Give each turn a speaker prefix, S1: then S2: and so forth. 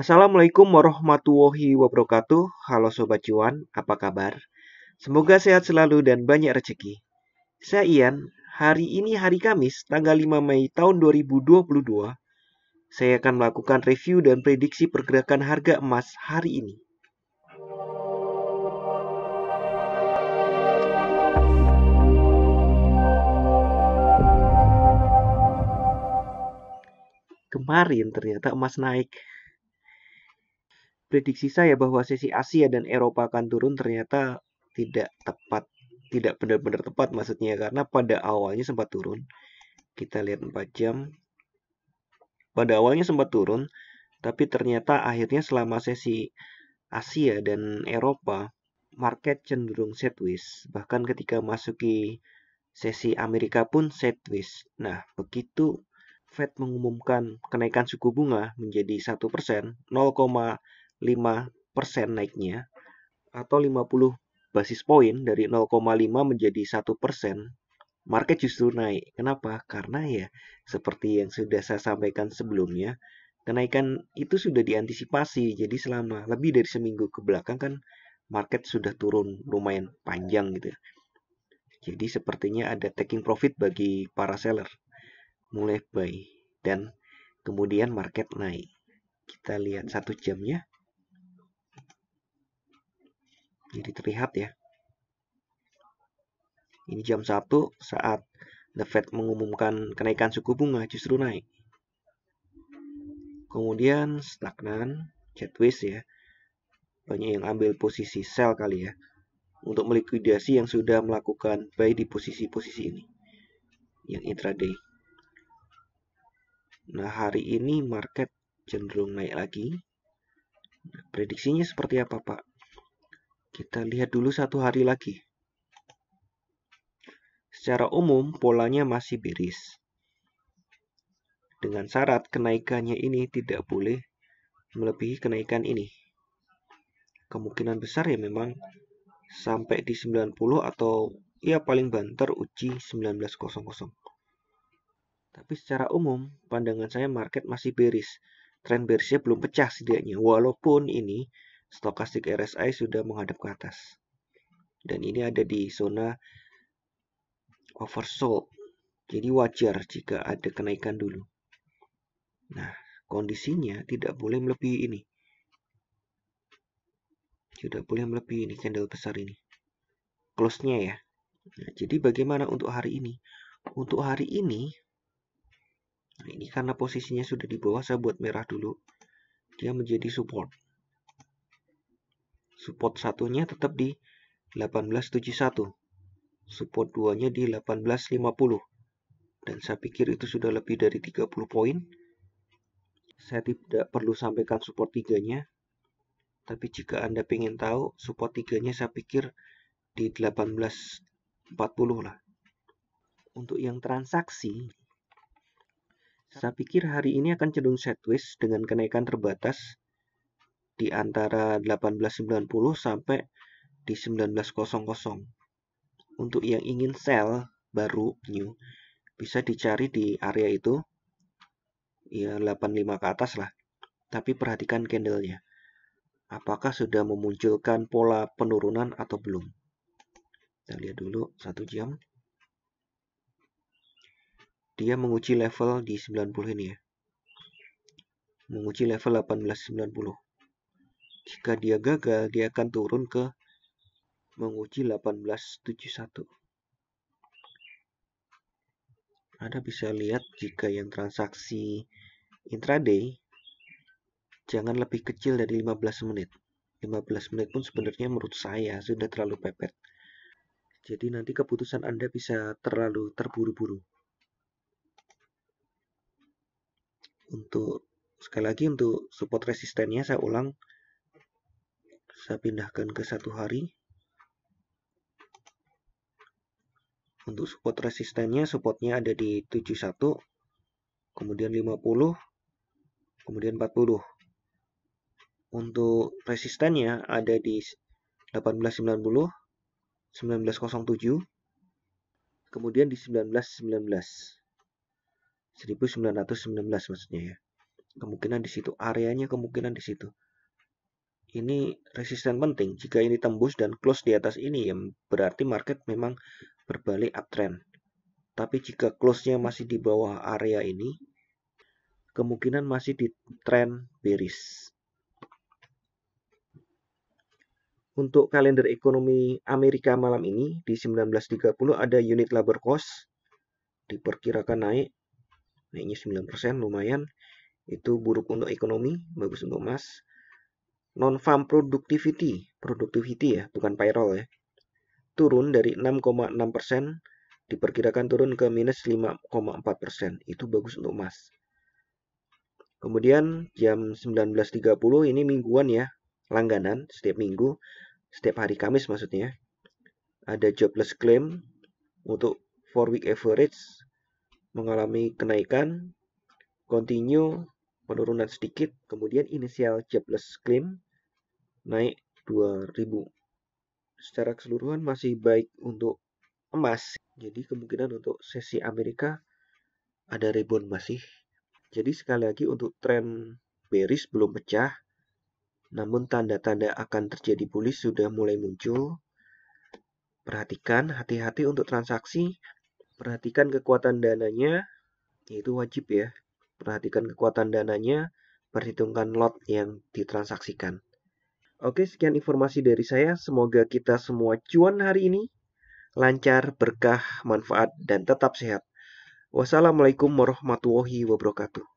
S1: Assalamualaikum warahmatullahi wabarakatuh. Halo Sobat Cuan, apa kabar? Semoga sehat selalu dan banyak rezeki. Saya Ian, hari ini hari Kamis, tanggal 5 Mei tahun 2022. Saya akan melakukan review dan prediksi pergerakan harga emas hari ini. Kemarin ternyata emas naik. Prediksi saya bahwa sesi Asia dan Eropa akan turun ternyata tidak tepat. Tidak benar-benar tepat maksudnya, karena pada awalnya sempat turun. Kita lihat 4 jam. Pada awalnya sempat turun, tapi ternyata akhirnya selama sesi Asia dan Eropa, market cenderung sideways. Bahkan ketika masuki sesi Amerika pun sideways. Nah, begitu Fed mengumumkan kenaikan suku bunga menjadi 1%, 0,5% naiknya, atau 50 basis poin dari 0,5 menjadi 1%, market justru naik. Kenapa? Karena ya seperti yang sudah saya sampaikan sebelumnya, kenaikan itu sudah diantisipasi. Jadi selama lebih dari seminggu ke belakang kan market sudah turun lumayan panjang gitu. Jadi sepertinya ada taking profit bagi para seller. Mulai buy dan kemudian market naik. Kita lihat 1 jamnya. Jadi terlihat ya. Ini jam 1 saat The Fed mengumumkan kenaikan suku bunga justru naik. Kemudian stagnan, sideways ya. Banyak yang ambil posisi sell kali ya, untuk melikuidasi yang sudah melakukan buy di posisi-posisi ini, yang intraday. Nah, hari ini market cenderung naik lagi. Prediksinya seperti apa, Pak? Kita lihat dulu 1 hari lagi. Secara umum, polanya masih bearish. Dengan syarat kenaikannya ini tidak boleh melebihi kenaikan ini. Kemungkinan besar ya memang sampai di 90 atau ya paling banter uji 1900. Tapi secara umum, pandangan saya market masih bearish. Trend bearishnya belum pecah setidaknya, walaupun ini stochastic RSI sudah menghadap ke atas. Dan ini ada di zona oversold. Jadi wajar jika ada kenaikan dulu. Nah, kondisinya tidak boleh melebihi ini. Tidak boleh melebihi ini candle besar ini. Close-nya ya. Nah, jadi bagaimana untuk hari ini? Untuk hari ini, nah ini karena posisinya sudah di bawah, saya buat merah dulu. Dia menjadi support. Support satunya tetap di 1871. Support 2-nya di 1850. Dan saya pikir itu sudah lebih dari 30 poin. Saya tidak perlu sampaikan support 3-nya. Tapi jika Anda ingin tahu, support 3-nya saya pikir di 1840 lah. Untuk yang transaksi, saya pikir hari ini akan cenderung sideways dengan kenaikan terbatas di antara 1890 sampai di 1900. Untuk yang ingin sell baru new, bisa dicari di area itu ya 85 ke atas lah. Tapi perhatikan candlenya. Apakah sudah memunculkan pola penurunan atau belum? Kita lihat dulu 1 jam. Dia menguji level di 90 ini ya. Menguji level 1890. Jika dia gagal, dia akan turun ke menguji 1871. Anda bisa lihat jika yang transaksi intraday jangan lebih kecil dari 15 menit. 15 menit pun sebenarnya menurut saya sudah terlalu pepet. Jadi nanti keputusan Anda bisa terlalu terburu-buru. Untuk sekali lagi untuk support resistennya saya ulang. Saya pindahkan ke 1 hari. Untuk support resistennya, supportnya ada di 71, kemudian 50, kemudian 40. Untuk resistennya ada di 1890, 1907, kemudian di 1919. 1919 maksudnya ya. kemungkinan di situ, areanya kemungkinan di situ. Ini resisten penting. Jika ini tembus dan close di atas ini, ya berarti market memang berbalik uptrend. Tapi jika close-nya masih di bawah area ini, kemungkinan masih di trend bearish. Untuk kalender ekonomi Amerika malam ini di 19.30 ada unit labor cost diperkirakan naiknya 9%, lumayan. Itu buruk untuk ekonomi, bagus untuk emas. Non-farm productivity ya, bukan payroll ya. Turun dari 6,6%, diperkirakan turun ke minus 5,4%. Itu bagus untuk emas. Kemudian jam 19.30 ini mingguan ya, langganan setiap minggu, setiap hari Kamis maksudnya. Ada jobless claim untuk 4-week average mengalami kenaikan, continue penurunan sedikit, kemudian initial jobless claim naik 2000. Secara keseluruhan masih baik untuk emas. Jadi kemungkinan untuk sesi Amerika ada rebound masih. Jadi sekali lagi untuk tren bearish belum pecah, namun tanda-tanda akan terjadi bullish sudah mulai muncul. Perhatikan, hati-hati untuk transaksi. Perhatikan kekuatan dananya, itu wajib ya. Perhatikan kekuatan dananya, perhitungkan lot yang ditransaksikan. Oke, sekian informasi dari saya. Semoga kita semua cuan hari ini, lancar, berkah, manfaat, dan tetap sehat. Wassalamualaikum warahmatullahi wabarakatuh.